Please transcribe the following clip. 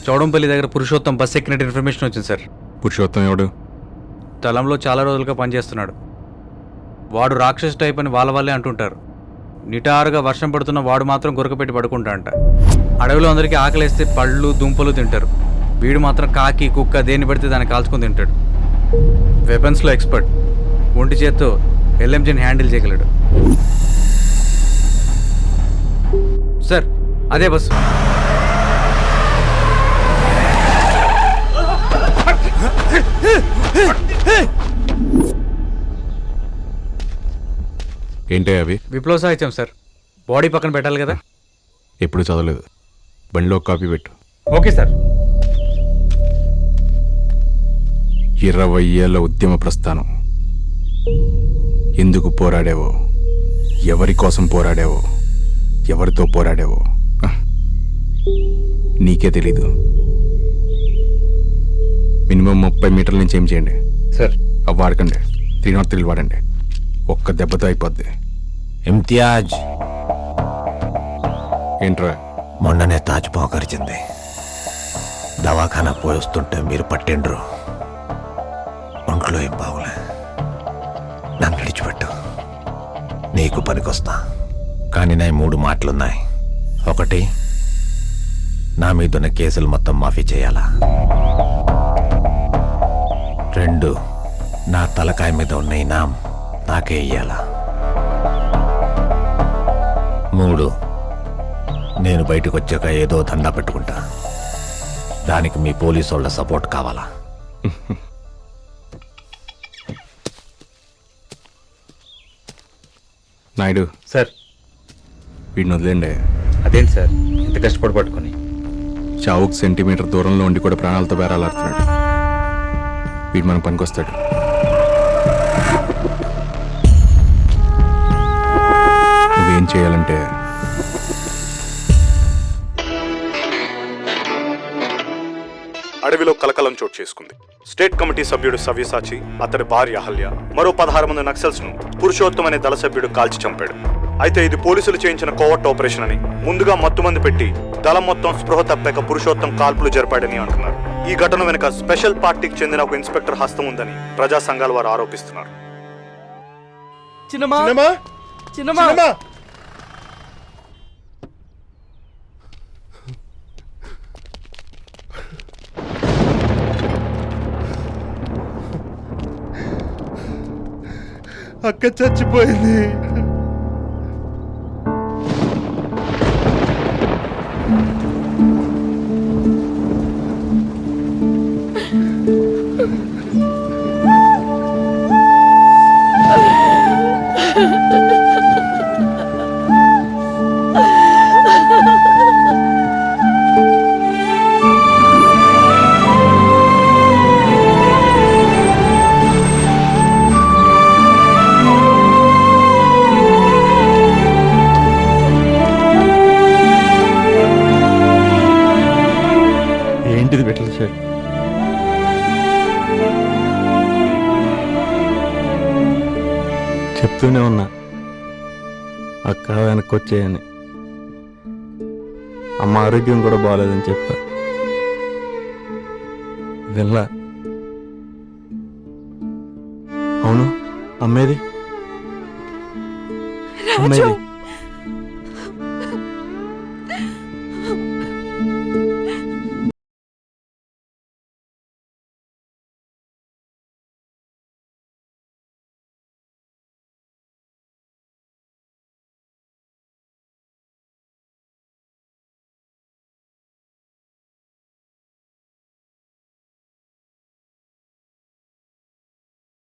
చౌడంపల్లి దగ్గర Purushottam bus ఎక్కినట్టు information వచ్చింది sir. Purushottam ఎవడు? స్థలంలో చాలా రోజులుగా పనిచేస్తున్నాడు. వాడు రాక్షస్ టైప్ అని వాళ్ళే అంటుంటారు. నిటారుగా వర్షం పడుతున్న వాడు మాత్రం గురకపెట్టి పడుకుంటా అంట. అడవిలో అందరికీ ఆకలేస్తే పళ్ళు దుంపలు తింటారు. వీడు మాత్రం కాకి కుక్క దేన్ని పడితే దాన్ని కాల్చుకొని తింటాడు. వెపన్స్లో ఎక్స్పర్ట్. ఒంటి చేత్తో ఎల్ఎంజీని హ్యాండిల్ చేయగలడు. సార్ అదే బస్సు. ఏంటే అవి? విప్లవ సాహిత్యం సార్. బాడీ పక్కన పెట్టాలి కదా. ఎప్పుడు చదవలేదు. బండిలో కాపీ పెట్టు. Okay sir. 20 ఏళ్ల ఉద్యమ ప్రస్థానం. ఎందుకు పోరాడావో, ఎవరి కోసం పోరాడావో, ఎవరితో పోరాడావో నీకే తెలీదు. మినిమం 30 మీటర్ల నుంచి ఏం చేయండి సార్. అవి వాడకండి. 303 వాడండి. ఒక్క దెబ్బతో అయిపోద్ది. ఇమ్తియాజ్, ఏంట్రా? మొన్ననే తాజ్ పోకరిచింది. దవాఖానా పోయి వస్తుంటే మీరు పట్టిండ్రు. ఒంట్లో ఏం బాగులే. నన్ను విడిచిపెట్టు, నీకు పనికొస్తా. కానీ నా 3 మాటలున్నాయి. 1, నా మీదున్న కేసులు మొత్తం మాఫీ చేయాలా. 2, నా తలకాయ మీద ఉన్న ఇనాం నాకే ఇయ్యాలా. 3, నేను బయటకు వచ్చాక ఏదో దందా పెట్టుకుంటా. దానికి మీ పోలీసు వాళ్ళ సపోర్ట్ కావాలా. నాయుడు సార్. వీడిని వదిలేండి. అదేంటి సార్ ఇంత కష్టపడి పట్టుకొని? చావుకు సెంటీమీటర్ దూరంలో ఉండి కూడా ప్రాణాలతో బేరాలాడుతున్నాడు. వీడు మనకు పనికొస్తాడు. నువ్వేం చేయాలంటే అడవిలో కలకలం చోటు చేసుకుంది. స్టేట్ కమిటీ సభ్యుడు సవ్యసాచి, అతడి భార్య అహల్య, మరో 16 మంది నక్సల్స్ ను పురుషోత్తం అనే దళ సభ్యుడు కాల్చి చంపాడు. అయితే ఇది పోలీసులు చేయించిన కోవర్ట్ ఆపరేషన్ అని, ముందుగా మత్తుమంది పెట్టి దళం మొత్తం స్పృహ తప్పాక పురుషోత్తం కాల్పులు జరిపాడని అంటున్నారు. ఈ ఘటన వెనుక స్పెషల్ పార్టీకి చెందిన ఒక ఇన్స్పెక్టర్ హస్తం ఉందని ప్రజా సంఘాల వారు ఆరోపిస్తున్నారు. అక్క చచ్చిపోయింది. ఏంటిది పెట్టలు సార్? చెప్తూనే ఉన్నా అక్క వెనక్కి వచ్చేయని. అమ్మ ఆరోగ్యం కూడా బాగాలేదని చెప్పా. వినలా. అవును, అమ్మేది? అమ్మేది